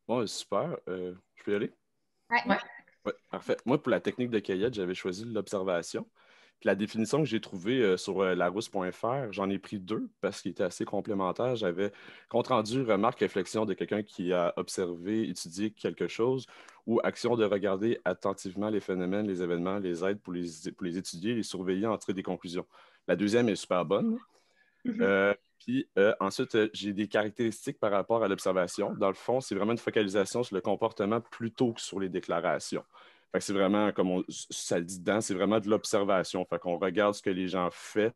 Bon, super. Je peux y aller? Ouais. Ouais. Oui, parfait. Moi, pour la technique de cueillette, j'avais choisi l'observation. Puis la définition que j'ai trouvée sur larousse.fr, j'en ai pris deux parce qu'ils étaient assez complémentaires. J'avais compte rendu, remarque, réflexion de quelqu'un qui a observé, étudié quelque chose ou action de regarder attentivement les phénomènes, les événements, les aides pour les étudier, les surveiller, en tirer des conclusions. La deuxième est super bonne. Mhm. Puis ensuite, j'ai des caractéristiques par rapport à l'observation. Dans le fond, c'est vraiment une focalisation sur le comportement plutôt que sur les déclarations. Fait que c'est vraiment, ça le dit dedans, c'est vraiment de l'observation. Fait qu'on regarde ce que les gens font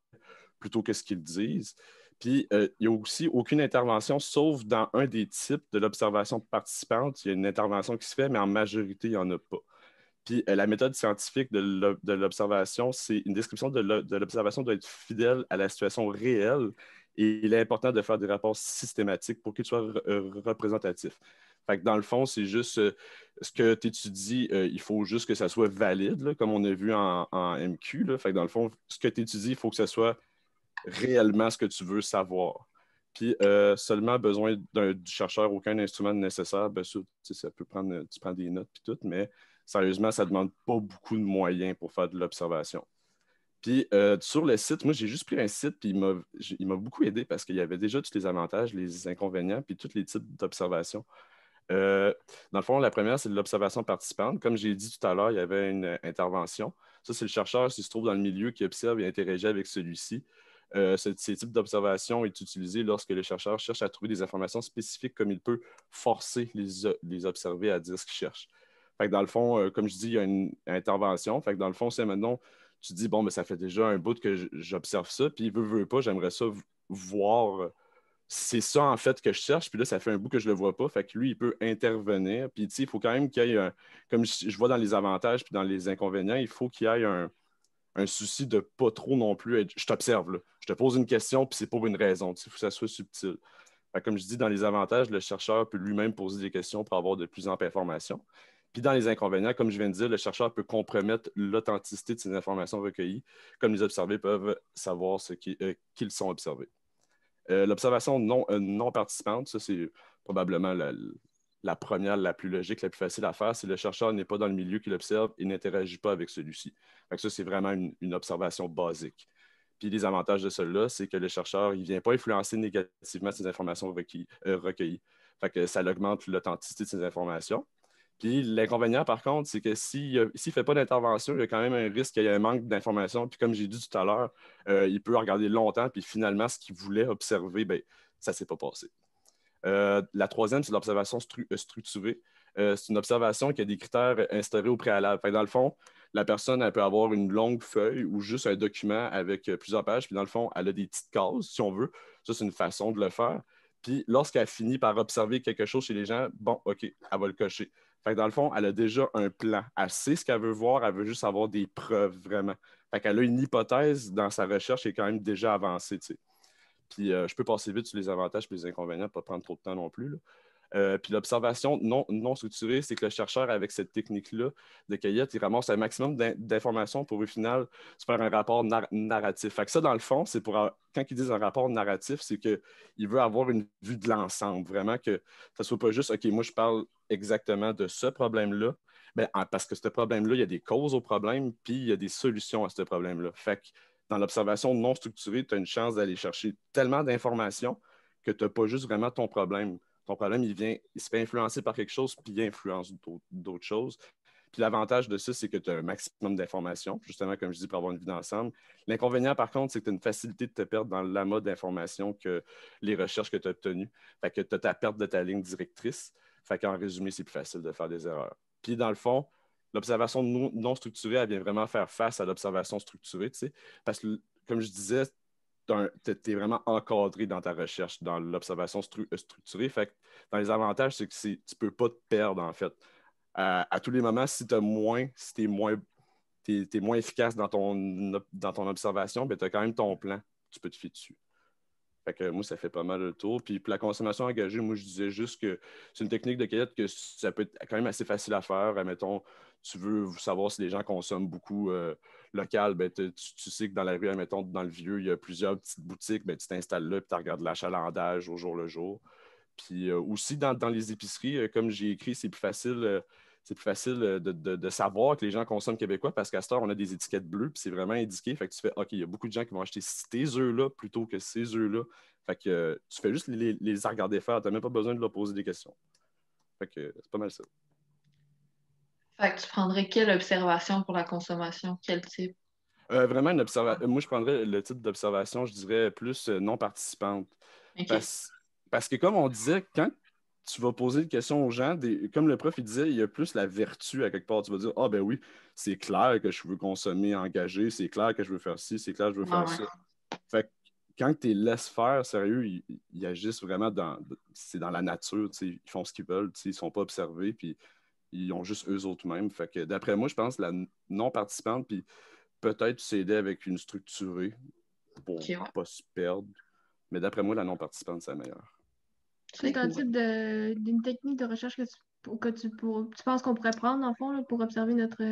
plutôt que ce qu'ils disent. Puis, il n'y a aussi aucune intervention, sauf dans un des types de l'observation participante. Il y a une intervention qui se fait, mais en majorité, il n'y en a pas. Puis, la méthode scientifique de l'observation, c'est une description de l'observation doit être fidèle à la situation réelle et il est important de faire des rapports systématiques pour qu'ils soient représentatifs. Fait que dans le fond, c'est juste ce que tu étudies, il faut juste que ça soit valide, là, comme on a vu en MQ. Là. Fait que dans le fond, ce que tu étudies, il faut que ça soit réellement ce que tu veux savoir. Puis, seulement besoin du chercheur, aucun instrument nécessaire. Ben, ça, tu sais, ça peut prendre, tu prends des notes puis tout, mais sérieusement, ça ne demande pas beaucoup de moyens pour faire de l'observation. Puis, sur le site, moi, j'ai juste pris un site, puis il m'a beaucoup aidé parce qu'il y avait déjà tous les avantages, les inconvénients, puis tous les types d'observation. Euh, dans le fond, la première, c'est de l'observation participante. Comme j'ai dit tout à l'heure, il y avait une intervention. Ça, c'est le chercheur qui se trouve dans le milieu qui observe et interagit avec celui-ci. Ces types d'observation est utilisé lorsque le chercheur cherche à trouver des informations spécifiques comme il peut forcer les observés à dire ce qu'ils cherchent. Fait que dans le fond, comme je dis, il y a une intervention. Fait que dans le fond, c'est maintenant, tu dis, bon, mais ça fait déjà un bout que j'observe ça, puis veut pas, j'aimerais ça voir c'est ça en fait que je cherche, puis là, ça fait un bout que je le vois pas. Fait que lui, il peut intervenir. Puis, tu sais, il faut quand même qu'il y ait un. Comme je vois dans les avantages puis dans les inconvénients, il faut qu'il y ait un souci de pas trop non plus être. Je t'observe, là. Je te pose une question, puis c'est pour une raison. Il faut que ça soit subtil. Fait que comme je dis, dans les avantages, le chercheur peut lui-même poser des questions pour avoir de plus amples informations. Puis dans les inconvénients, comme je viens de dire, le chercheur peut compromettre l'authenticité de ces informations recueillies, comme les observés peuvent savoir qu'ils sont observés. L'observation non participante, ça, c'est probablement la première, la plus logique, la plus facile à faire. Si le chercheur n'est pas dans le milieu qu'il observe et n'interagit pas avec celui-ci. Fait que ça, c'est vraiment une observation basique. Puis les avantages de cela, c'est que le chercheur, il ne vient pas influencer négativement ces informations recueillies. Fait que ça augmente l'authenticité de ces informations. Puis l'inconvénient, par contre, c'est que s'il ne fait pas d'intervention, il y a quand même un risque qu'il y ait un manque d'information. Puis comme j'ai dit tout à l'heure, il peut regarder longtemps, puis finalement, ce qu'il voulait observer, ben, ça ne s'est pas passé. La troisième, c'est l'observation structurée. C'est une observation qui a des critères instaurés au préalable. Fait que dans le fond, la personne, elle peut avoir une longue feuille ou juste un document avec plusieurs pages, puis dans le fond, elle a des petites cases, si on veut. Ça, c'est une façon de le faire. Puis lorsqu'elle finit par observer quelque chose chez les gens, bon, OK, elle va le cocher. Fait que dans le fond, elle a déjà un plan. Elle sait ce qu'elle veut voir, elle veut juste avoir des preuves vraiment. Fait qu'elle a une hypothèse dans sa recherche qui est quand même déjà avancée, tu sais. Puis, je peux passer vite sur les avantages et les inconvénients, pas prendre trop de temps non plus, là. Puis l'observation non structurée, c'est que le chercheur, avec cette technique-là de cueillette, il ramasse un maximum d'informations pour au final se faire un rapport narratif. Fait que ça, dans le fond, c'est quand ils disent un rapport narratif, c'est qu'il veut avoir une vue de l'ensemble, vraiment que ça ne soit pas juste, OK, moi, je parle exactement de ce problème-là, ben, parce que ce problème-là, il y a des causes au problème, puis il y a des solutions à ce problème-là. Fait que dans l'observation non structurée, tu as une chance d'aller chercher tellement d'informations que tu n'as pas juste vraiment ton problème. Ton problème, il se fait influencer par quelque chose, puis il influence d'autres choses. Puis l'avantage de ça, c'est que tu as un maximum d'informations, justement, comme je dis, pour avoir une vue d'ensemble. L'inconvénient, par contre, c'est que tu as une facilité de te perdre dans l'amas d'informations que les recherches que tu as obtenues. Fait que tu as ta perte de ta ligne directrice. Fait qu'en résumé, c'est plus facile de faire des erreurs. Puis dans le fond, l'observation non structurée, elle vient vraiment faire face à l'observation structurée, tu sais, parce que, comme je disais, tu es vraiment encadré dans ta recherche, dans l'observation structurée. Fait que dans les avantages, c'est que tu ne peux pas te perdre, en fait. À tous les moments, si tu es moins efficace dans ton observation, ben, tu as quand même ton plan. Tu peux te fier dessus. Fait que moi, ça fait pas mal le tour. Puis pour la consommation engagée, moi, je disais juste que c'est une technique de cueillette que ça peut être quand même assez facile à faire. Admettons, tu veux savoir si les gens consomment beaucoup local, ben, tu sais que dans la rue, admettons, dans le vieux, il y a plusieurs petites boutiques, ben, tu t'installes là, puis tu regardes l'achalandage au jour le jour. Puis aussi, dans les épiceries, comme j'ai écrit, c'est plus facile. C'est plus facile de savoir que les gens consomment québécois parce qu'à cette heure, on a des étiquettes bleues, puis c'est vraiment indiqué. Fait que tu fais, OK, il y a beaucoup de gens qui vont acheter tes œufs-là plutôt que ces œufs-là. Fait que tu fais juste les regarder faire. Tu n'as même pas besoin de leur poser des questions. Fait que c'est pas mal ça. Fait que tu prendrais quelle observation pour la consommation? Quel type? Vraiment, moi, je prendrais le type d'observation, je dirais plus non participante. OK. Parce, parce que, comme on disait, quand tu vas poser une question aux gens, comme le prof il disait, il y a plus la vertu à quelque part. Tu vas dire, ah ben oui, c'est clair que je veux consommer engagé, c'est clair que je veux faire ci, c'est clair que je veux Ah faire ouais. ça. Fait que quand tu les laisses faire, sérieux, ils agissent vraiment c'est dans la nature, tu sais, ils font ce qu'ils veulent, tu sais, ils sont pas observés, puis ils ont juste eux autres mêmes. Fait que d'après moi, je pense la non-participante, puis peut-être s'aider avec une structurée OK, pour ouais. pas se perdre. Mais d'après moi, la non-participante, c'est la meilleure. C'est un type d'une technique de recherche tu penses qu'on pourrait prendre, en fond, là, pour observer notre.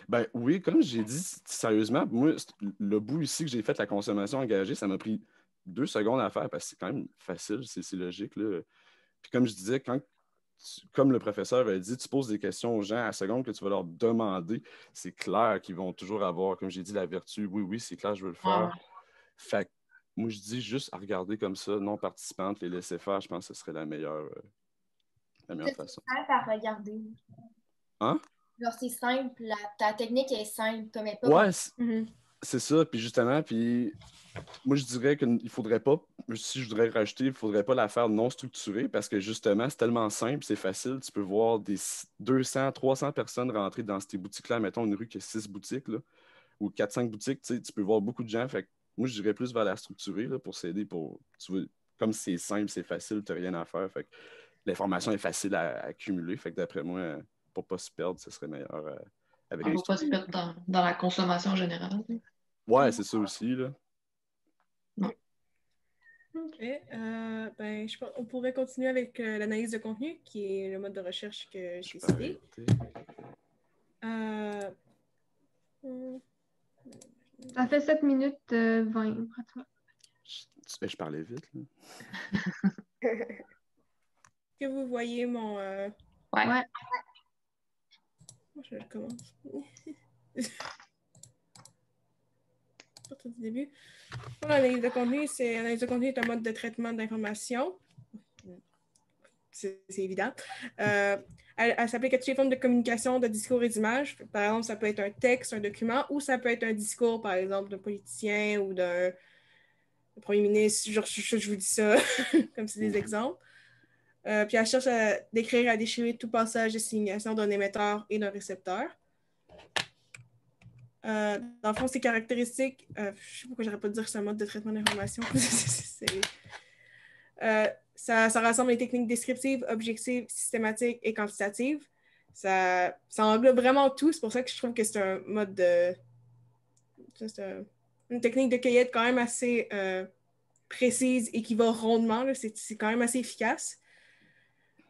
Ben oui, comme j'ai dit, sérieusement, moi, le bout ici que j'ai fait la consommation engagée, ça m'a pris 2 secondes à faire parce que c'est quand même facile, c'est logique, là. Puis comme je disais, comme le professeur a dit, tu poses des questions aux gens à la seconde que tu vas leur demander, c'est clair qu'ils vont toujours avoir, comme j'ai dit, la vertu. Oui, oui, c'est clair, je veux le Ouais, faire. ouais. Fait que moi, je dis juste à regarder comme ça, non participante, les laisser faire, je pense que ce serait la meilleure C'est façon. simple à regarder. Hein? Genre, c'est simple, ta technique est simple, comme elle n'est pas Ouais, compliquée. c'est ça. Puis justement, moi, je dirais qu'il faudrait pas, si je voudrais rajouter, il faudrait pas la faire non structurée parce que justement, c'est tellement simple, c'est facile. Tu peux voir des 200, 300 personnes rentrer dans ces boutiques-là. Mettons une rue qui a 6 boutiques là, ou 4-5 boutiques. Tu peux voir beaucoup de gens. Fait que moi, je dirais plus vers la structurée là, pour s'aider. Comme c'est simple, c'est facile, tu n'as rien à faire. Fait que l'information est facile à accumuler. Fait que d'après moi, pour pas se perdre, ce serait meilleur avec On une va pas se structure. perdre dans la consommation générale. Ouais, c'est ça aussi. Là. Non. OK. Ben, je pense qu'on pourrait continuer avec l'analyse de contenu, qui est le mode de recherche que Je j'ai peux cité. arrêter. Euh, Ça fait 7 minutes 20, pratiquement. Je parlais vite. Là. que vous voyez mon... Ouais. Ouais. Je commence. Partir du début. Pour l'analyse de contenu, l'analyse de contenu est un mode de traitement d'information. C'est évident. Elle s'applique à toutes les formes de communication, de discours et d'images. Par exemple, ça peut être un texte, un document, ou ça peut être un discours, par exemple, d'un politicien ou d'un premier ministre. Je vous dis ça comme c'est des exemples. Puis elle cherche à décrire et à déchirer tout passage de signation d'un émetteur et d'un récepteur. Dans le fond, ces caractéristiques, je ne sais pas pourquoi j'aurais pas de dire que c'est un mode de traitement d'information. Ça rassemble les techniques descriptives, objectives, systématiques et quantitatives. Ça englobe vraiment tout. C'est pour ça que je trouve que c'est un mode de... C'est une technique de cueillette quand même assez précise et qui va rondement. C'est quand même assez efficace.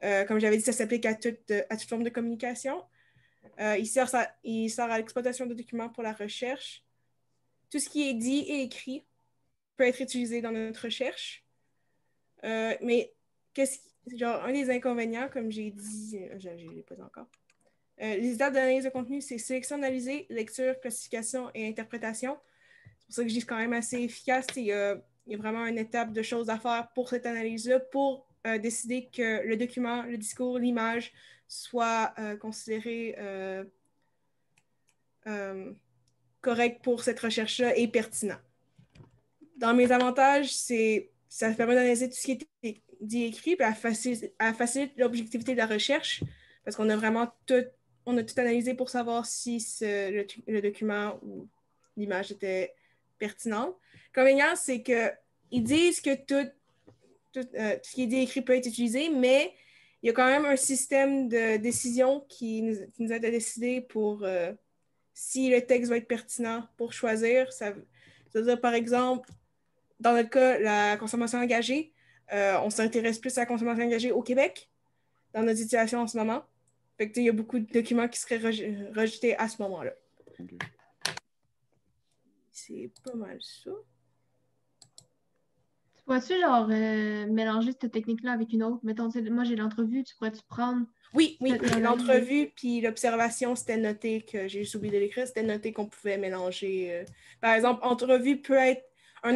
Comme j'avais dit, ça s'applique à toute forme de communication. Il sert à l'exploitation de documents pour la recherche. Tout ce qui est dit et écrit peut être utilisé dans notre recherche. Mais un des inconvénients, comme j'ai dit, je ne l'ai pas encore. Les étapes d'analyse de contenu, c'est sélection, analyser, lecture, classification et interprétation. C'est pour ça que je dis que c'est quand même assez efficace. Il y a vraiment une étape de choses à faire pour cette analyse-là, pour décider que le document, le discours, l'image soit considéré correct pour cette recherche-là et pertinent. Dans mes avantages, ça permet d'analyser tout ce qui est dit et écrit, puis elle facilite l'objectivité de la recherche, parce qu'on a vraiment tout analysé pour savoir si le document ou l'image était pertinente. L'inconvénient, c'est qu'ils disent que tout ce qui est dit et écrit peut être utilisé, mais il y a quand même un système de décision qui nous aide à décider pour si le texte va être pertinent pour choisir. Ça veut dire, par exemple, dans notre cas, la consommation engagée, on s'intéresse plus à la consommation engagée au Québec, dans notre situation en ce moment. Fait que, il y a beaucoup de documents qui seraient rejetés à ce moment-là. Okay. C'est pas mal ça. Pourrais-tu, genre, mélanger cette technique-là avec une autre? Mettons, tu sais, moi, j'ai l'entrevue, tu pourrais-tu prendre Oui, cette analyse? l'entrevue puis l'observation, c'était noté que j'ai juste oublié de l'écrire, c'était noté qu'on pouvait mélanger. Par exemple, une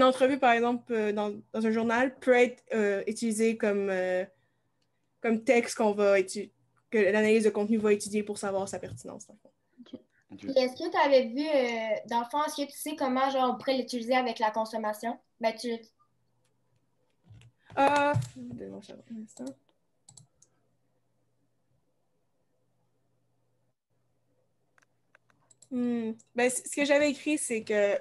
entrevue, par exemple, dans un journal, peut être utilisée comme texte que l'analyse de contenu va étudier pour savoir sa pertinence, dans le fond. Puis est-ce que tu avais vu, dans le fond, est-ce que tu sais comment genre, on pourrait l'utiliser avec la consommation? Ben, Donne-moi un instant. Ben, ce que j'avais écrit, c'est que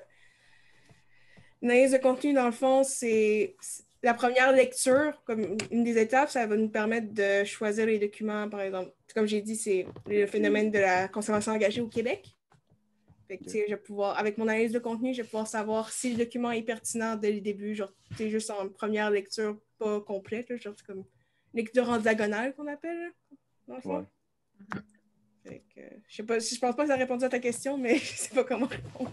l'analyse de contenu, dans le fond, c'est la première lecture, comme une des étapes, ça va nous permettre de choisir les documents, par exemple. Comme j'ai dit, c'est le phénomène de la consommation engagée au Québec. Fait que, tu sais, je vais pouvoir, avec mon analyse de contenu, je vais pouvoir savoir si le document est pertinent dès le début, genre, c'est juste en première lecture pas complète, là, genre, c'est comme lecture en diagonale qu'on appelle, là, dans le fond. Ouais. Fait que, je pense pas que ça a répondu à ta question, mais je sais pas comment répondre.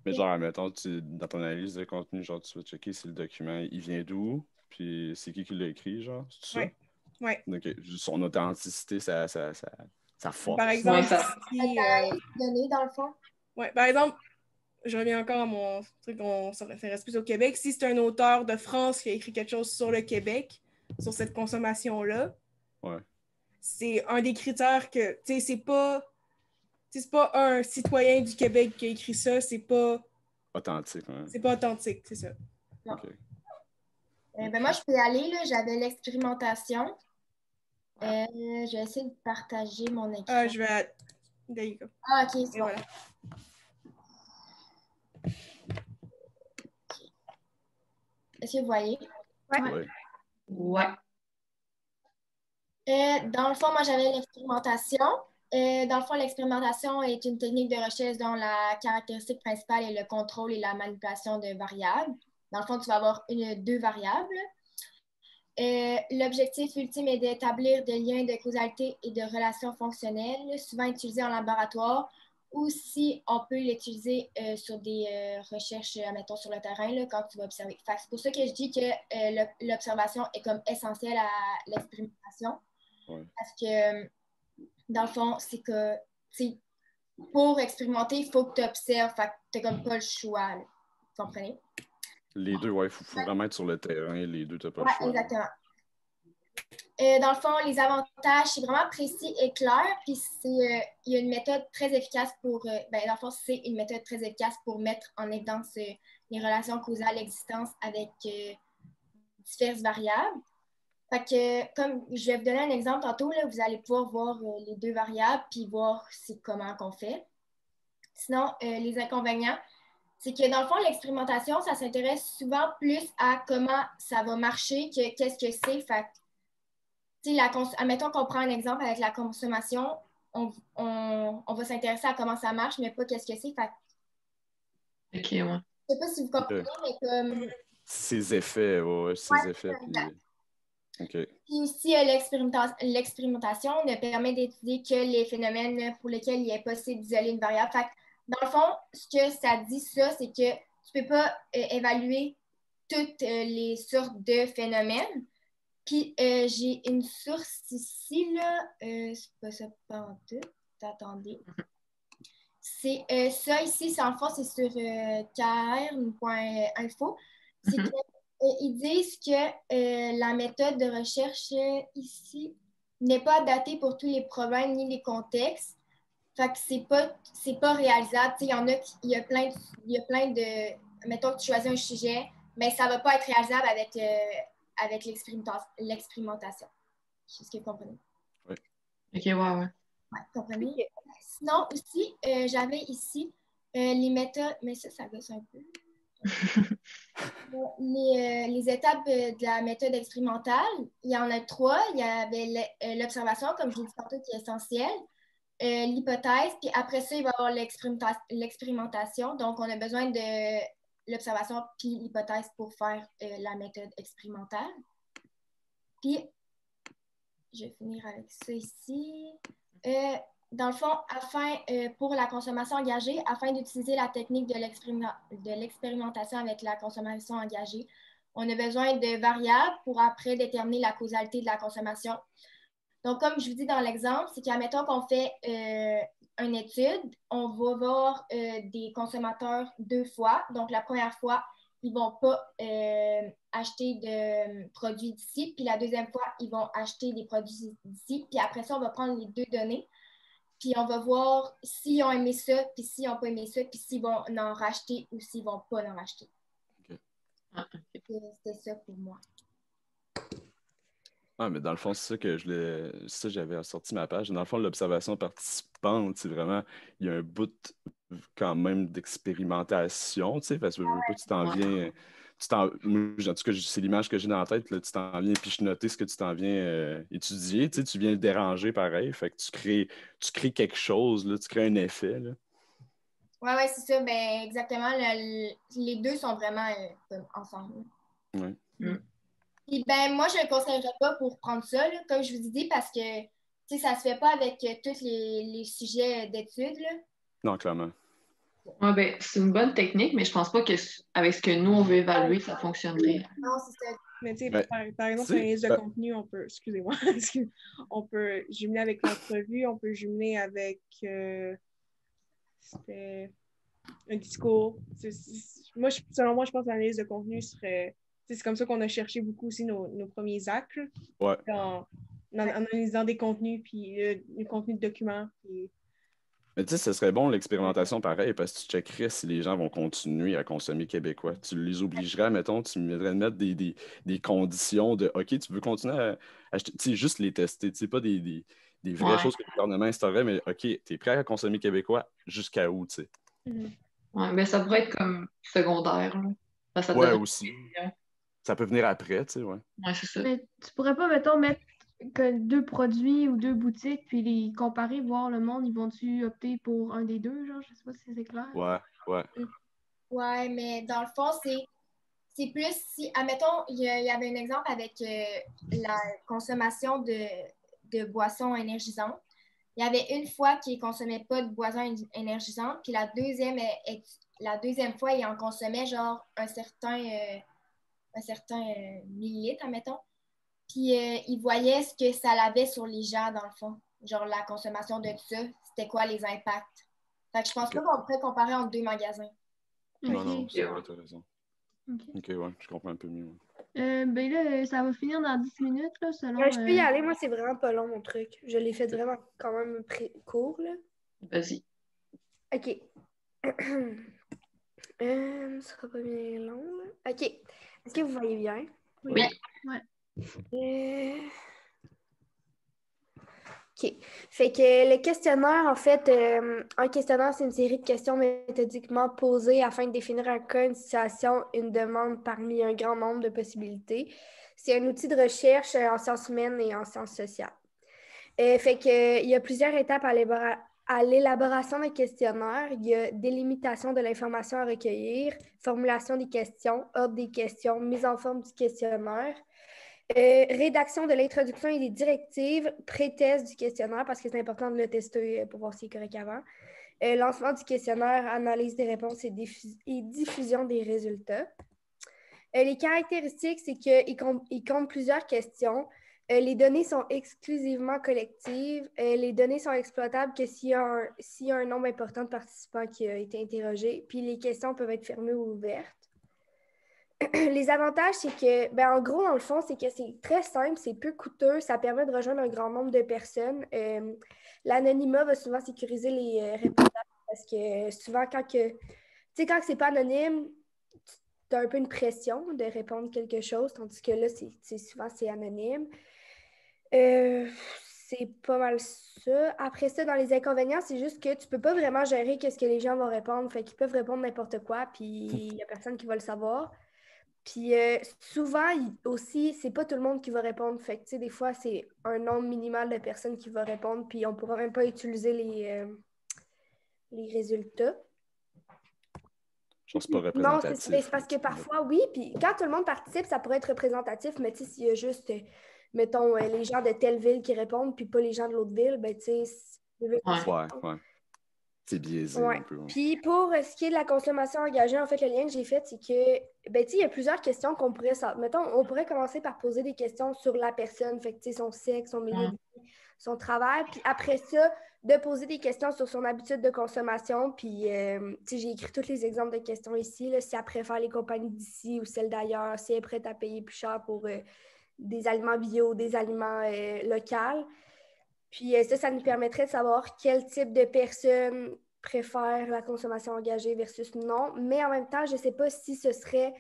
Mais genre, admettons, dans ton analyse de contenu, genre, tu vas checker si le document, il vient d'où, puis c'est qui l'a écrit, genre, c'est ça? Ouais. Ouais. OK. Juste son authenticité, ça force. Par exemple, si, donné dans le fond? ouais, par exemple, je reviens encore à mon truc, on s'intéresse plus au Québec. Si c'est un auteur de France qui a écrit quelque chose sur le Québec, sur cette consommation-là, Ouais. c'est un des critères que, tu sais, c'est pas un citoyen du Québec qui a écrit ça, c'est pas Authentique, ouais. c'est pas authentique, c'est ça. Non. OK. Ben moi, je peux y aller, là. J'avais l'expérimentation. Je vais essayer de partager mon écran. Je vais There you go. Ah, OK, c'est Et bon. voilà. Est-ce que vous voyez? Ouais. Ouais. Dans le fond, moi, j'avais l'expérimentation. Dans le fond, l'expérimentation est une technique de recherche dont la caractéristique principale est le contrôle et la manipulation de variables. Dans le fond, tu vas avoir deux variables. L'objectif ultime est d'établir des liens de causalité et de relations fonctionnelles, souvent utilisés en laboratoire, ou si on peut l'utiliser sur des recherches, mettons, sur le terrain, là, quand tu vas observer. C'est pour ça que je dis que l'observation est comme essentielle à l'expérimentation. Ouais. Parce que, dans le fond, c'est que, pour expérimenter, il faut que tu observes. Fait que tu n'as comme pas le choix. Là. Vous comprenez? Les deux, ouais, il faut vraiment être sur le terrain. Les deux, tu n'as pas le Ouais, choix. exactement. Dans le fond, les avantages, c'est vraiment précis et clair. Puis il y a une méthode très efficace pour. Dans le fond, c'est une méthode très efficace pour mettre en évidence les relations causales existantes avec diverses variables. Fait que, comme je vais vous donner un exemple tantôt, là, vous allez pouvoir voir les deux variables puis voir comment qu'on fait. Sinon, les inconvénients, c'est que dans le fond, l'expérimentation, ça s'intéresse souvent plus à comment ça va marcher que qu'est-ce que c'est. Fait admettons qu'on prend un exemple avec la consommation, on va s'intéresser à comment ça marche, mais pas qu'est-ce que c'est. Fait OK, ouais. je sais pas si vous comprenez, mais comme... Ses effets, ouais, ses effets. Puis... OK. Puis aussi, l'expérimentation ne permet d'étudier que les phénomènes pour lesquels il est possible d'isoler une variable. Fait que, dans le fond, ce que ça dit, ça, c'est que tu ne peux pas évaluer toutes les sortes de phénomènes. Puis, j'ai une source ici, là. C'est pas ça, pas en tout. Attendez. C'est ça ici, c'est en fond, c'est sur kr.info. C'est que ils disent que la méthode de recherche ici n'est pas adaptée pour tous les problèmes ni les contextes. Fait que c'est pas réalisable. Il y a plein de... Mettons que tu choisis un sujet, mais ça ne va pas être réalisable avec l'expérimentation. Je sais ce que vous comprenez. OK, ouais. Ouais, comprenez. Okay. Sinon, aussi, j'avais ici les méthodes... Mais ça gosse un peu. Les étapes de la méthode expérimentale, il y en a 3. Il y avait l'observation, comme je l'ai dit tantôt, qui est essentielle, l'hypothèse, puis après ça, il va y avoir l'expérimentation. Donc, on a besoin de l'observation puis l'hypothèse pour faire la méthode expérimentale. Puis, je vais finir avec ça ici. Dans le fond, pour la consommation engagée, afin d'utiliser la technique de l'expérimentation avec la consommation engagée, on a besoin de variables pour après déterminer la causalité de la consommation. Donc, comme je vous dis dans l'exemple, c'est qu'admettons qu'on fait une étude, on va voir des consommateurs 2 fois. Donc, la première fois, ils ne vont pas acheter de produits d'ici. Puis la deuxième fois, ils vont acheter des produits d'ici. Puis après ça, on va prendre les 2 données. Puis on va voir s'ils ont aimé ça, puis s'ils n'ont pas aimé ça, puis s'ils vont en racheter ou s'ils ne vont pas en racheter. C'était ça pour moi. Ah, mais dans le fond, c'est ça que j'avais sorti ma page. Dans le fond, l'observation participante, c'est vraiment, il y a un bout quand même d'expérimentation, tu sais, parce que je veux pas, tu t'en viens, moi, en tout cas, c'est l'image que j'ai dans la tête, là, tu t'en viens pichenoter ce que tu t'en viens étudier, tu sais, tu viens le déranger pareil, fait que tu crées quelque chose, là, tu crées un effet, là. Oui, c'est ça, ben exactement, les deux sont vraiment ensemble. Ouais. Puis ben moi, je ne le conseillerais pas pour prendre ça, là, comme je vous ai dit, parce que ça ne se fait pas avec tous les sujets d'études. Là. Non, clairement. Ouais, ben, c'est une bonne technique, mais je pense pas qu'avec ce que nous, on veut évaluer, ça fonctionnerait. Non, c'est ça. Mais tu sais, Ben, par exemple, un liste de contenu, on peut, excusez-moi, on peut jumeler avec l'entrevue, on peut jumeler avec c'était un discours. Selon moi, je pense que la liste de contenu serait. C'est comme ça qu'on a cherché beaucoup aussi nos premiers actes. Ouais. En analysant des contenus, puis les contenus de documents. Puis... Mais tu sais, ce serait bon l'expérimentation pareil, parce que tu checkerais si les gens vont continuer à consommer québécois. Tu les obligerais, mettons, tu devrais mettre des conditions de OK, tu veux continuer à acheter, tu sais, juste les tester, tu sais, pas des vraies choses que le gouvernement instaurerait, mais OK, tu es prêt à consommer québécois jusqu'à où, tu sais. Ouais, mais ça pourrait être comme secondaire. Là. Ça Ouais, aussi. Ça peut venir après, tu sais, ouais. Ouais, c'est ça. Mais tu pourrais pas, mettons, mettre que 2 produits ou 2 boutiques, puis les comparer, voir le monde, ils vont-tu opter pour un des deux, genre, je sais pas si c'est clair. Ouais. Ouais, mais dans le fond, c'est plus si, admettons, il y avait un exemple avec la consommation de boissons énergisantes. Il y avait une fois qu'il ne consommait pas de boissons énergisantes, puis la deuxième fois, il en consommait genre un certain millilitre, admettons. Puis il voyait ce que ça avait sur les gens, dans le fond. Genre la consommation de ça, c'était quoi les impacts. Fait que je pense pas qu'on pourrait comparer entre 2 magasins. Non, Ok. c'est vrai, t'as raison. Ok. OK, ouais, je comprends un peu mieux. Ben là, ça va finir dans 10 minutes, là, selon... Je peux y aller, moi, c'est vraiment pas long, mon truc. Je l'ai fait vraiment quand même court, là. Vas-y. OK. Ce sera pas bien long, là. OK. Est-ce que vous voyez bien? Oui. OK. Fait que le questionnaire, en fait, un questionnaire, c'est une série de questions méthodiquement posées afin de définir un cas, une situation, une demande parmi un grand nombre de possibilités. C'est un outil de recherche en sciences humaines et en sciences sociales. Fait que, il y a plusieurs étapes à l'élaboration d'un questionnaire. Il y a délimitation de l'information à recueillir, formulation des questions, ordre des questions, mise en forme du questionnaire, rédaction de l'introduction et des directives, pré-test du questionnaire, parce que c'est important de le tester pour voir s'il est correct avant. Lancement du questionnaire, analyse des réponses et diffusion des résultats. Les caractéristiques, c'est qu'il compte plusieurs questions. Les données sont exclusivement collectives. Les données sont exploitables que s'il y a un nombre important de participants qui a été interrogé. Puis les questions peuvent être fermées ou ouvertes. Les avantages, c'est que, en gros, dans le fond, c'est que c'est très simple, c'est peu coûteux, ça permet de rejoindre un grand nombre de personnes. L'anonymat va souvent sécuriser les répondants parce que souvent, quand c'est pas anonyme, tu as un peu une pression de répondre quelque chose, tandis que là, souvent, c'est anonyme. C'est pas mal ça. Après ça, dans les inconvénients, c'est juste que tu peux pas vraiment gérer ce que les gens vont répondre. Fait qu'ils peuvent répondre n'importe quoi, puis il y a personne qui va le savoir. Puis souvent, aussi, c'est pas tout le monde qui va répondre. Fait que, des fois, c'est un nombre minimal de personnes qui vont répondre, puis on pourra même pas utiliser les résultats. Je pense pas représentatif. Non, c'est parce que parfois, oui, puis quand tout le monde participe, ça pourrait être représentatif, mais tu sais, s'il y a juste, mettons, les gens de telle ville qui répondent, puis pas les gens de l'autre ville, ben tu sais... Ouais. C'est biaisé Ouais. un peu. Puis pour ce qui est de la consommation engagée, en fait, le lien que j'ai fait, c'est que, ben, tu sais, il y a plusieurs questions qu'on pourrait mettons, on pourrait commencer par poser des questions sur la personne, fait que, tu sais, son sexe, son milieu de vie, son travail. Puis après ça, de poser des questions sur son habitude de consommation. Puis, tu sais, j'ai écrit tous les exemples de questions ici, là, si elle préfère les compagnies d'ici ou celles d'ailleurs, si elle est prête à payer plus cher pour des aliments bio, des aliments locaux. Puis ça nous permettrait de savoir quel type de personne préfère la consommation engagée versus non. Mais en même temps, je ne sais pas si ce serait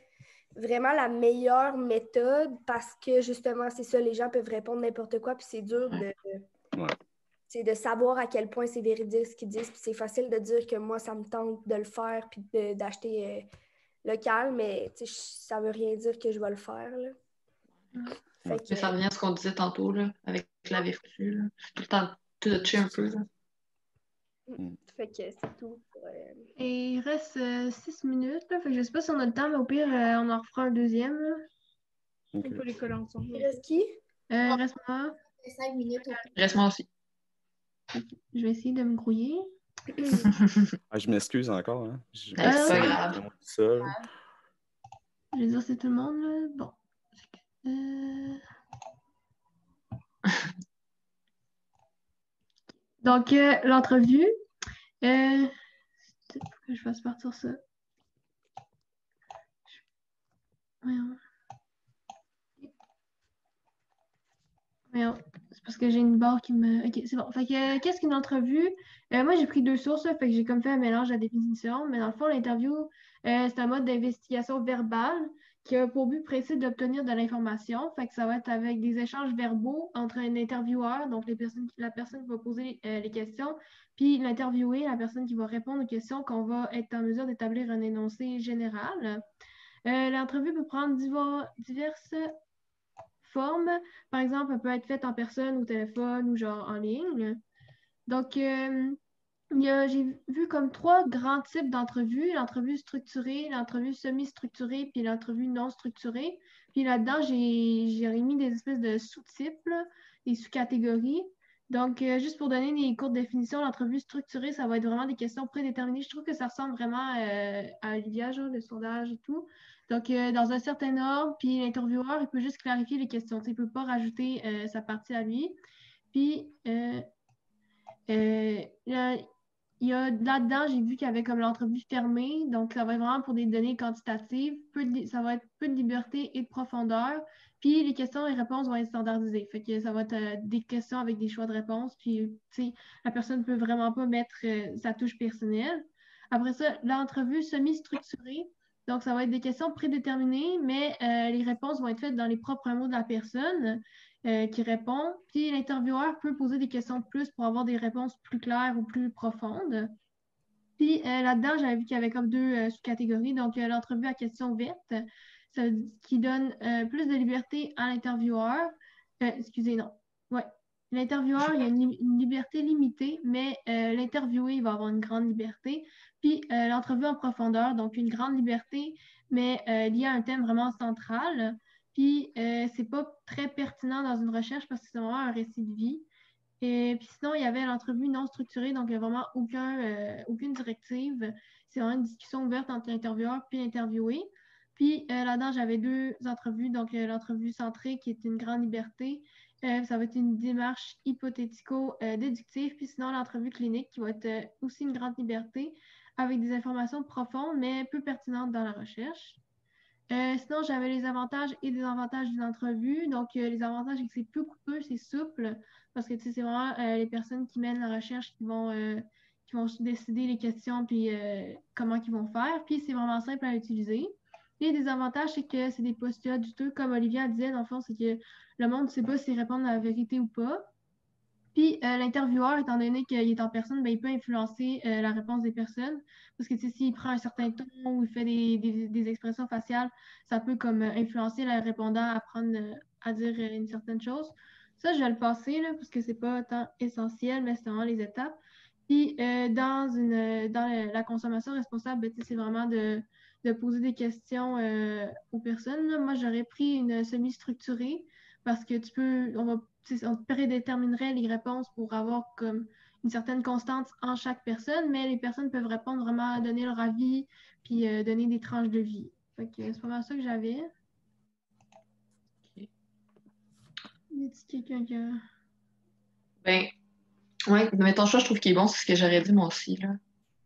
vraiment la meilleure méthode parce que justement, c'est ça, les gens peuvent répondre n'importe quoi, puis c'est dur de savoir à quel point c'est véridique ce qu'ils disent. Puis c'est facile de dire que moi, ça me tente de le faire puis d'acheter local, mais ça ne veut rien dire que je vais le faire, là. Mais ça revient à ce qu'on disait tantôt, là, avec la vertu. Là. C'est tout le temps touché un peu. Là. Fait que c'est tout. Et il reste 6 minutes. Là, fait que je sais pas si on a le temps, mais au pire, on en refera un deuxième. Là. OK. On peut les coller ensemble. Il reste qui? Il reste moi. 5 minutes. Reste moi aussi. Je vais essayer de me grouiller. Je m'excuse encore. Hein. C'est pas grave. Seul. Je vais dire c'est tout le monde. Là. Bon. Donc, l'entrevue. Peut-être que je fasse partir ça. Voyons. C'est parce que j'ai une barre qui me... OK, c'est bon. Fait que, qu'est-ce qu'une entrevue? Moi, j'ai pris deux sources, là, fait que j'ai comme fait un mélange à définition. Mais dans le fond, l'interview, c'est un mode d'investigation verbale qui a pour but précis d'obtenir de l'information. Fait que ça va être avec des échanges verbaux entre un intervieweur, donc la personne qui va poser les questions, puis l'interviewé, la personne qui va répondre aux questions, qu'on va être en mesure d'établir un énoncé général. L'entrevue peut prendre diverses formes. Par exemple, elle peut être faite en personne, au téléphone ou genre en ligne. Donc, j'ai vu comme 3 grands types d'entrevues, l'entrevue structurée, l'entrevue semi-structurée, puis l'entrevue non structurée. Puis là-dedans, j'ai remis des espèces de sous-types, là, des sous-catégories. Donc, juste pour donner des courtes définitions, l'entrevue structurée, ça va être vraiment des questions prédéterminées. Je trouve que ça ressemble vraiment à Olivia, genre, le sondage et tout. Donc, dans un certain ordre, puis l'intervieweur, il peut juste clarifier les questions. Il ne peut pas rajouter sa partie à lui. Puis, là-dedans, j'ai vu qu'il y avait comme l'entrevue fermée. Donc, ça va être vraiment pour des données quantitatives. Ça va être peu de liberté et de profondeur. Puis, les questions et réponses vont être standardisées. Fait que ça va être des questions avec des choix de réponses. Puis, tu sais, la personne ne peut vraiment pas mettre sa touche personnelle. Après ça, l'entrevue semi-structurée. Donc, ça va être des questions prédéterminées, mais les réponses vont être faites dans les propres mots de la personne qui répond. Puis, l'intervieweur peut poser des questions de plus pour avoir des réponses plus claires ou plus profondes. Puis, là-dedans, j'avais vu qu'il y avait comme 2 sous-catégories. Donc, l'entrevue à questions ouvertes, qui donne plus de liberté à l'intervieweur. Excusez, non. Ouais. L'intervieweur, il y a une liberté limitée, mais l'interviewé, il va avoir une grande liberté. Puis l'entrevue en profondeur, donc une grande liberté, mais liée à un thème vraiment central. Puis c'est pas très pertinent dans une recherche parce que c'est vraiment un récit de vie. Et puis sinon, il y avait l'entrevue non structurée, donc il n'y a vraiment aucune directive. C'est vraiment une discussion ouverte entre l'intervieweur puis l'interviewé. Puis là-dedans, j'avais 2 entrevues. Donc, l'entrevue centrée, qui est une grande liberté. Ça va être une démarche hypothético-déductive. Puis sinon, l'entrevue clinique, qui va être aussi une grande liberté, avec des informations profondes, mais peu pertinentes dans la recherche. Sinon, j'avais les avantages et désavantages d'une entrevue. Donc, les avantages, c'est que c'est peu coûteux, c'est souple, parce que c'est vraiment les personnes qui mènent la recherche qui vont décider les questions puis comment ils vont faire. Puis, c'est vraiment simple à utiliser. Les désavantages, c'est que c'est des postulats douteux. Comme Olivia disait, dans le fond, c'est que le monde ne sait pas s'ils répondent à la vérité ou pas. Puis l'intervieweur, étant donné qu'il est en personne, ben, il peut influencer la réponse des personnes. Parce que s'il prend un certain ton ou il fait des expressions faciales, ça peut comme influencer le répondant à à dire une certaine chose. Ça, je vais le passer là, parce que c'est pas tant essentiel, mais c'est vraiment les étapes. Puis dans la consommation responsable, ben, c'est vraiment de poser des questions aux personnes. Là. Moi, j'aurais pris une semi-structurée parce que on prédéterminerait les réponses pour avoir comme une certaine constance en chaque personne, mais les personnes peuvent répondre vraiment, donner leur avis, puis donner des tranches de vie. Fait que c'est pas mal ça que j'avais. Ok. Y a-t-il quelqu'un qui a... Ben, ouais, mais ton choix, je trouve qu'il est bon, c'est ce que j'aurais dit moi aussi, là.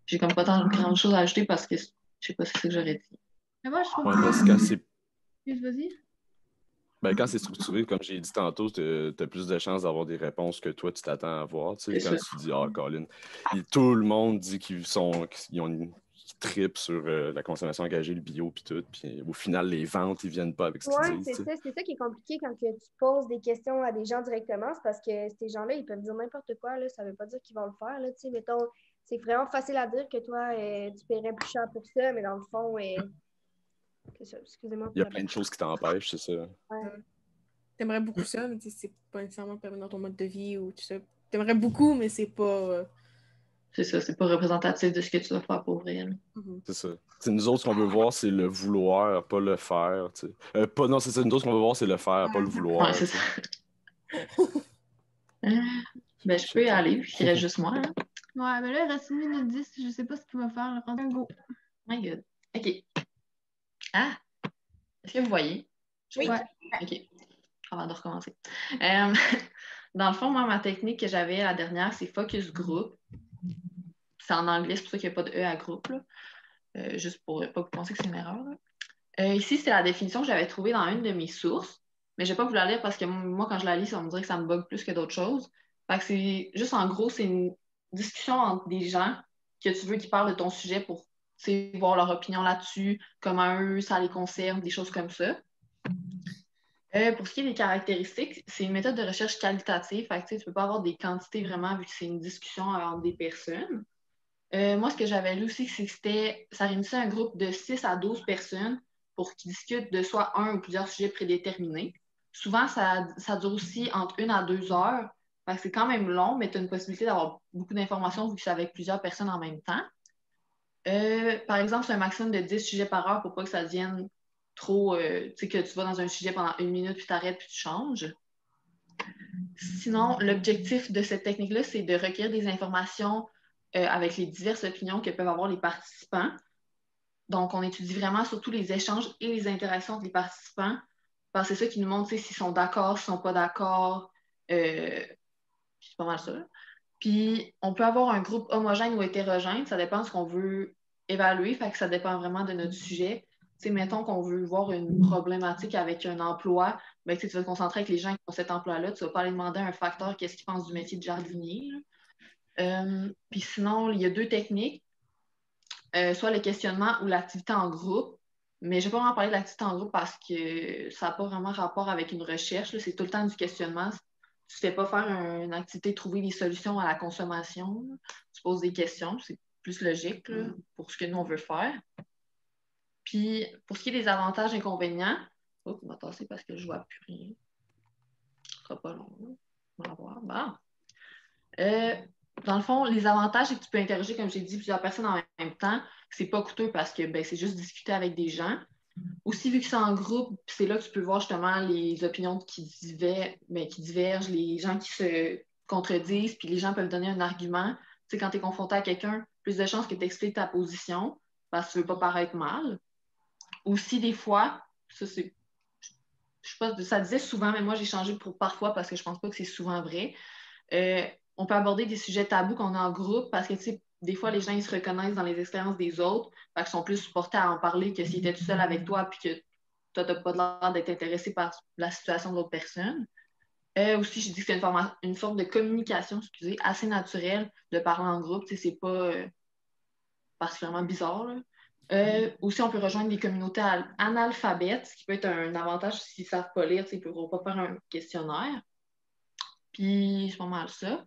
J'ai comme pas tant grand chose à ajouter parce que je sais pas si c'est ce que j'aurais dit. Mais moi, je trouve Ouais, que... parce que Vas-y. quand c'est structuré, comme j'ai dit tantôt, tu as plus de chances d'avoir des réponses que toi, tu t'attends à avoir. Tu sais, C'est quand ça. tu dis, ah, Colin, tout le monde dit qu'ils trippent sur la consommation engagée, le bio, puis tout. Puis au final, les ventes, ils viennent pas avec ce qu'ils Oui, disent. c'est Tu sais. ça. C'est ça qui est compliqué quand que tu poses des questions à des gens directement. C'est parce que ces gens-là, ils peuvent dire n'importe quoi. Là, ça veut pas dire qu'ils vont le faire. Là, tu sais, mettons, c'est vraiment facile à dire que toi, tu paierais plus cher pour ça, mais dans le fond, c'est ça. Excusez-moi Il y pour a la plein de choses qui t'empêchent, c'est ça. Ouais. T'aimerais beaucoup ça, mais c'est pas nécessairement permis dans ton mode de vie ou tout ça. T'aimerais beaucoup, mais c'est pas... C'est ça, c'est pas représentatif de ce que tu vas faire pour vrai. C'est ça. T'sais, nous autres, ce qu'on veut voir, c'est le vouloir, pas le faire. Non, c'est ça. Nous autres, ce qu'on veut voir, c'est le faire, pas le vouloir. Ouais, c'est ça. Ben, je peux y aller, puis il reste juste moi. Hein? Ouais, mais là, il reste 1 minute 10. Je sais pas ce qu'il va faire. Un go. My God. OK. Ah! Est-ce que vous voyez? Oui. Ouais. OK. Avant de recommencer. Dans le fond, moi, ma technique que j'avais la dernière, c'est focus group. C'est en anglais, c'est pour ça qu'il n'y a pas de E à groupe. Là. Juste pour pas que vous pensiez que c'est une erreur. Ici, c'est la définition que j'avais trouvée dans une de mes sources. Mais je ne vais pas vous la lire parce que moi, quand je la lis, ça va me dire que ça me bug plus que d'autres choses. Fait que c'est juste en gros, c'est une discussion entre des gens que tu veux qu'ils parlent de ton sujet pour voir leur opinion là-dessus, comment eux, ça les concerne, des choses comme ça. Pour ce qui est des caractéristiques, c'est une méthode de recherche qualitative. Fait que, tu ne peux pas avoir des quantités vraiment vu que c'est une discussion entre des personnes. Moi, ce que j'avais lu aussi, c'est que ça réunissait un groupe de 6 à 12 personnes pour qu'ils discutent de soit un ou plusieurs sujets prédéterminés. Souvent, ça dure aussi entre 1 à 2 heures. Fait que c'est quand même long, mais tu as une possibilité d'avoir beaucoup d'informations vu que c'est avec plusieurs personnes en même temps. Par exemple, c'est un maximum de 10 sujets par heure pour pas que ça devienne trop, tu sais, que tu vas dans un sujet pendant 1 minute, puis tu arrêtes, puis tu changes. Sinon, l'objectif de cette technique-là, c'est de recueillir des informations avec les diverses opinions que peuvent avoir les participants. Donc, on étudie vraiment surtout les échanges et les interactions entre les participants, parce que c'est ça qui nous montre s'ils sont d'accord, s'ils ne sont pas d'accord. C'est pas mal ça. Puis, on peut avoir un groupe homogène ou hétérogène, ça dépend de ce qu'on veut évaluer, fait que ça dépend vraiment de notre sujet. T'sais, mettons qu'on veut voir une problématique avec un emploi, ben, tu vas te concentrer avec les gens qui ont cet emploi-là. Tu ne vas pas aller demander à un facteur qu'est-ce qu'il pense du métier de jardinier. Puis sinon, il y a 2 techniques, soit le questionnement ou l'activité en groupe. Mais je ne vais pas vraiment parler de l'activité en groupe parce que ça n'a pas vraiment rapport avec une recherche. C'est tout le temps du questionnement. Tu ne fais pas faire une activité trouver des solutions à la consommation. Tu poses des questions. C'est plus logique là, pour ce que nous, on veut faire. Puis, pour ce qui est des avantages et inconvénients, on va tasser parce que je ne vois plus rien. Ce ne sera pas long. On va voir. Bon. Dans le fond, les avantages, c'est que tu peux interroger, comme j'ai dit, plusieurs personnes en même temps. C'est pas coûteux parce que c'est juste discuter avec des gens. Aussi, vu que c'est en groupe, c'est là que tu peux voir justement les opinions qui divergent, les gens qui se contredisent, puis les gens peuvent donner un argument. Tu sais, quand tu es confronté à quelqu'un, plus de chances que tu expliques ta position parce que tu ne veux pas paraître mal. Aussi, des fois, ça c'est. Je sais pas, ça disait souvent, mais moi j'ai changé pour parfois parce que je pense pas que c'est souvent vrai. On peut aborder des sujets tabous qu'on a en groupe parce que, tu sais, des fois, les gens, ils se reconnaissent dans les expériences des autres, fait qu'ils sont plus portés à en parler que s'ils étaient tout seuls avec toi puis que toi, t'as pas l'air d'être intéressé par la situation de l'autre personne. Aussi, j'ai dit que c'est une forme de communication, excusez, assez naturelle de parler en groupe. Tu sais, c'est pas particulièrement bizarre, là. Aussi, on peut rejoindre des communautés analphabètes, ce qui peut être un avantage s'ils ne savent pas lire, ils ne pourront pas faire un questionnaire. Puis, c'est pas mal ça.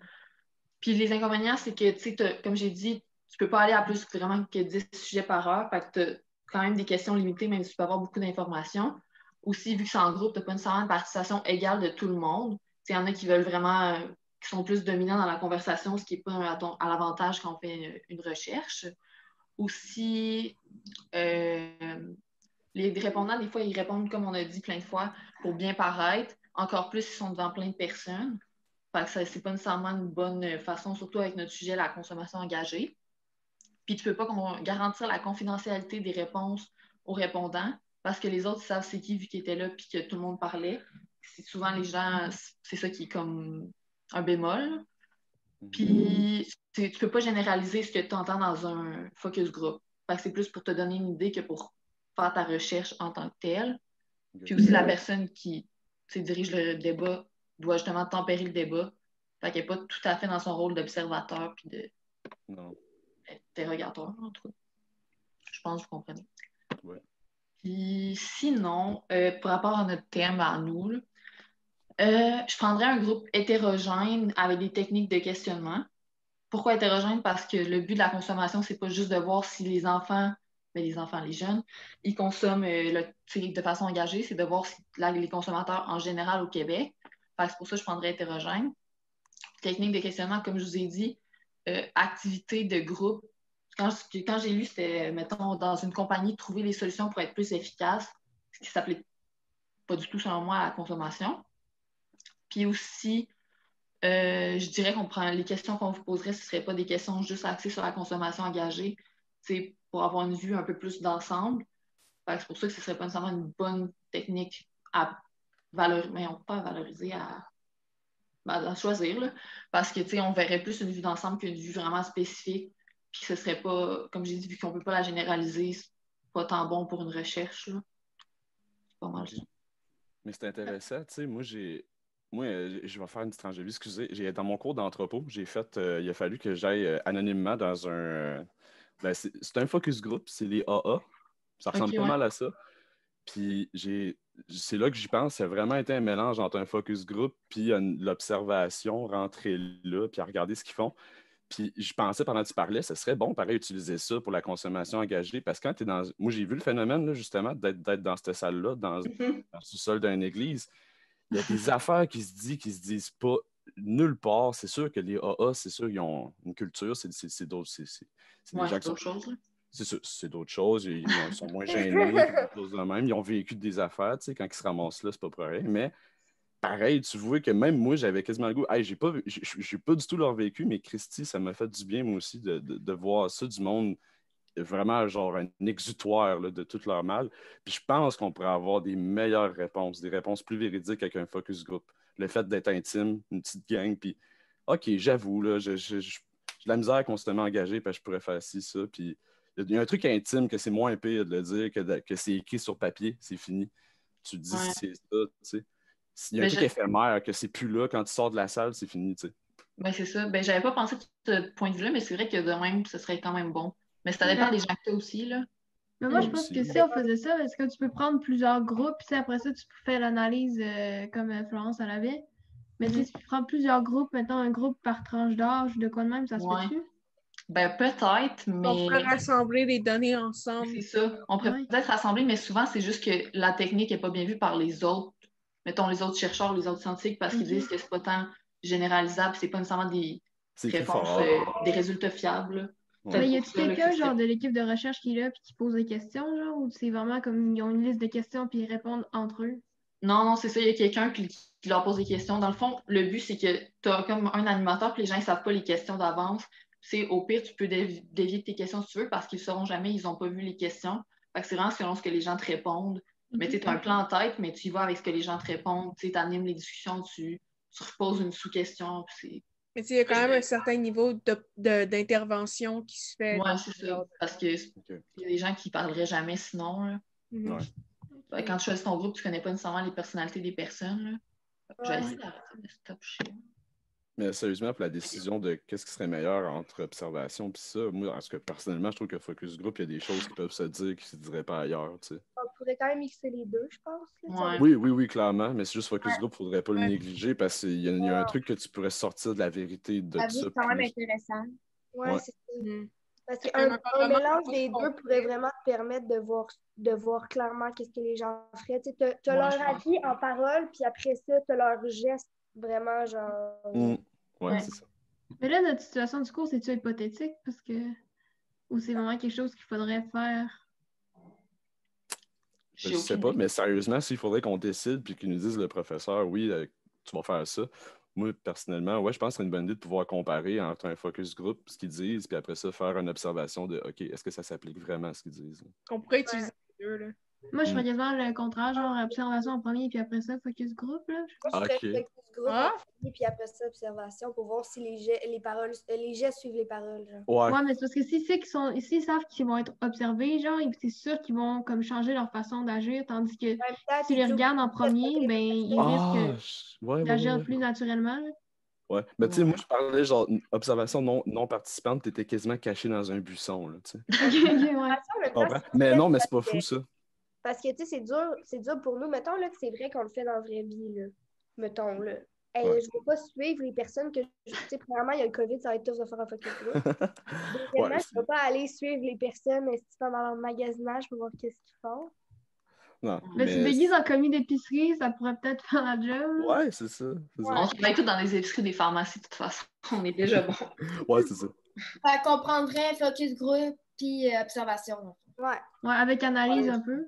Puis, les inconvénients, c'est que, tu sais, comme j'ai dit, tu ne peux pas aller à plus vraiment que 10 sujets par heure. Fait que tu as quand même des questions limitées, même si tu peux avoir beaucoup d'informations. Aussi, vu que c'est en groupe, tu n'as pas nécessairement une participation égale de tout le monde. Il y en a qui veulent vraiment, qui sont plus dominants dans la conversation, ce qui n'est pas à l'avantage quand on fait une recherche. Aussi, les répondants, des fois, ils répondent, comme on a dit plein de fois, pour bien paraître. Encore plus, ils sont devant plein de personnes. Fait que c'est pas nécessairement une bonne façon, surtout avec notre sujet, la consommation engagée. Puis tu peux pas garantir la confidentialité des réponses aux répondants parce que les autres savent c'est qui vu qu'ils étaient là puis que tout le monde parlait. C'est souvent les gens, c'est ça qui est comme un bémol. Puis tu peux pas généraliser ce que tu entends dans un focus group. Fait que c'est plus pour te donner une idée que pour faire ta recherche en tant que telle. Puis aussi la personne qui dirige le débat doit justement tempérer le débat. Fait qu'elle n'est pas tout à fait dans son rôle d'observateur puis d'interrogateur, en tout cas. Je pense que vous comprenez. Ouais. Puis sinon, par rapport à notre thème à nous, là, je prendrais un groupe hétérogène avec des techniques de questionnement. Pourquoi hétérogène? Parce que le but de la consommation, c'est pas juste de voir si les jeunes, ils consomment de façon engagée, c'est de voir si les consommateurs en général au Québec. C'est pour ça que je prendrais hétérogène. Technique de questionnement, comme je vous ai dit, activité de groupe. Quand j'ai lu, c'était, mettons, dans une compagnie, trouver les solutions pour être plus efficace, ce qui s'appelait pas du tout, selon moi, la consommation. Puis aussi, je dirais qu'on prend les questions qu'on vous poserait, ce ne seraient pas des questions juste axées sur la consommation engagée, c'est pour avoir une vue un peu plus d'ensemble. C'est pour ça que ce ne serait pas nécessairement une bonne technique à valoriser, mais pas à valoriser, à choisir, là, parce que on verrait plus une vue d'ensemble qu'une vue vraiment spécifique, puis que ce serait pas, comme j'ai dit, vu qu'on ne peut pas la généraliser, c'est pas tant bon pour une recherche. Là. C'est pas mal ça. Mais c'est intéressant, tu sais, moi, je vais faire une petite entrevue, excusez. Dans mon cours d'anthropo, il a fallu que j'aille anonymement dans c'est un focus group, c'est les AA. Ça ressemble pas mal à ça. Puis c'est là que j'y pense, ça a vraiment été un mélange entre un focus group puis l'observation, rentrer là, puis à regarder ce qu'ils font. Puis je pensais pendant que tu parlais, ce serait bon, pareil, utiliser ça pour la consommation engagée, parce que quand tu es dans... Moi, j'ai vu le phénomène, là, justement, d'être dans cette salle-là, dans le sous-sol d'une église. Il y a des affaires qui se disent pas nulle part. C'est sûr que les AA, c'est sûr, ils ont une culture, c'est d'autres... C'est des gens qui sont... choses, C'est sûr, c'est d'autres choses. Ils sont moins gênés, des choses de même. Ils ont vécu des affaires, tu sais, quand ils se ramassent là, c'est pas pour rien. Mais pareil, tu vois que même moi, j'avais quasiment le goût. Hey, j'ai pas du tout leur vécu, mais Christy, ça m'a fait du bien, moi aussi, de voir ça, du monde, vraiment genre un exutoire là, de tout leur mal. Puis je pense qu'on pourrait avoir des meilleures réponses, des réponses plus véridiques avec un focus group. Le fait d'être intime, une petite gang, puis OK, j'avoue, là, j'ai de la misère constamment engagée, parce que je pourrais faire ci, ça, puis il y a un truc intime que c'est moins pire de le dire que c'est écrit sur papier, c'est fini. Tu te dis si c'est ça, tu sais. S'il y a un truc éphémère, que c'est plus là, quand tu sors de la salle, c'est fini, tu sais. Ben, c'est ça. Ben, j'avais pas pensé de ce point de vue-là, mais c'est vrai que de même, ce serait quand même bon. Mais ça dépend des gens que tu as aussi, là. Mais moi, je pense que si on faisait ça, parce que tu peux prendre plusieurs groupes, puis après ça, tu peux faire l'analyse comme Florence en avait. Mais si tu prends plusieurs groupes, mettons un groupe par tranche d'âge, de quoi de même, ça se fait-tu? Ben, peut-être, mais... On pourrait rassembler les données ensemble. C'est ça. On pourrait peut-être rassembler, mais souvent, c'est juste que la technique n'est pas bien vue par les autres, mettons les autres chercheurs, les autres scientifiques, parce qu'ils disent que c'est pas tant généralisable, c'est pas nécessairement des réponses, des résultats fiables. Mais y a-t-il quelqu'un, genre, de l'équipe de recherche qui est là et qui pose des questions, genre, ou c'est vraiment comme ils ont une liste de questions puis ils répondent entre eux? Non, c'est ça, il y a quelqu'un qui leur pose des questions. Dans le fond, le but, c'est que tu as comme un animateur, puis les gens ne savent pas les questions d'avance. Au pire, tu peux dévier tes questions si tu veux, parce qu'ils ne sauront jamais, ils n'ont pas vu les questions. Fait que c'est vraiment selon ce que les gens te répondent. Mais tu as un plan en tête, mais tu y vas avec ce que les gens te répondent. Tu animes les discussions, tu reposes une sous-question. Mais il y a quand même un certain niveau d'intervention qui se fait. Oui, c'est ça. Parce qu'il y a des gens qui ne parleraient jamais sinon. Là. Quand tu choisis ton groupe, tu ne connais pas nécessairement les personnalités des personnes. Je vais essayer d'arrêter de stop share. Mais sérieusement, pour la décision de qu'est-ce qui serait meilleur entre observation et ça, moi, parce que personnellement, je trouve que focus group, il y a des choses qui peuvent se dire qui ne se diraient pas ailleurs. Tu sais. On pourrait quand même mixer les deux, je pense. Là, oui, clairement. Mais c'est juste focus group, il ne faudrait pas le négliger parce qu'il y a un truc que tu pourrais sortir de la vérité de ça. C'est quand même intéressant. C'est ça. Parce qu'un mélange des deux pourrait vraiment te permettre de voir clairement qu'est-ce que les gens feraient. Tu as leur avis en parole, puis après ça, tu as leur geste vraiment genre. C'est ça. Mais là, notre situation du cours, c'est-tu hypothétique? Parce que. Ou c'est vraiment quelque chose qu'il faudrait faire? Je ne sais pas, mais sérieusement, s'il faudrait qu'on décide puis qu'il nous dise le professeur, oui, tu vas faire ça, Moi, personnellement, ouais, je pense que c'est une bonne idée de pouvoir comparer entre un focus group, ce qu'ils disent, puis après ça, faire une observation de OK, est-ce que ça s'applique vraiment à ce qu'ils disent? On pourrait utiliser les deux, là. Moi, je ferais quasiment le contraire, genre observation en premier, puis après ça, focus group, là. Moi, je ferais OK. focus group Ah. en premier, puis après ça, observation pour voir si les gestes suivent les paroles. Genre. Ouais. Ouais, mais c'est parce que s'ils savent qu'ils vont être observés, genre, c'est sûr qu'ils vont comme changer leur façon d'agir, tandis que En même temps, s'ils les t'es regardent en premier, ben ils risquent Ouais, d'agir plus naturellement. Là. Ouais. Mais tu sais, Ouais. moi, je parlais genre une observation non participante, t'étais quasiment caché dans un buisson, là, tu sais. Ok, ouais. En même Tu temps, comprends? Mais non, mais c'est pas fou, ça. parce que, tu sais, c'est dur pour nous. Mettons, là, que c'est vrai qu'on le fait dans la vraie vie, là. Mettons, là. Hey, Ouais. je ne vais pas suivre les personnes que... Tu sais, premièrement, il y a le COVID, ça va être tough de faire un focus group. Deuxièmement, Ouais, je ne vais pas aller suivre les personnes dans leur magasinage pour voir qu'est-ce qu'ils font. non, Mais si déguise en commis d'épicerie, ça pourrait peut-être faire la job. Là. Ouais, c'est ça. On travaille tous dans les épiceries des pharmacies, de toute façon. On est déjà bon. Ouais, c'est ça. Fait qu'on prendrait focus group puis observation. Ouais. Ouais, avec analyse un peu.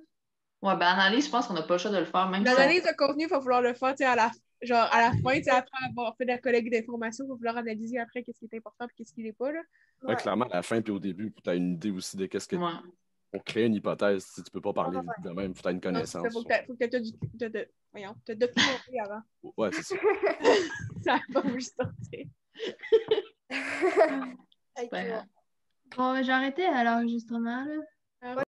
Ouais, ben analyse, je pense qu'on n'a pas le choix de le faire, même si L'analyse de contenu, il va falloir le faire, tu sais, à la fin, tu sais, après avoir fait la collecte d'informations, il va falloir analyser après qu'est-ce qui est important et qu'est-ce qui n'est pas, là. Ouais, clairement, à la fin puis au début, tu as une idée aussi de qu'est-ce que. Ouais. Pour créer une hypothèse, si tu peux pas parler de même, faut que tu aies une Donc, connaissance. faut que t'as documenté avant. Ouais, c'est ça. Ça va pas juste sortir. Ok, Ben, ouais. Bon, j'ai arrêté à l'enregistrement. Là.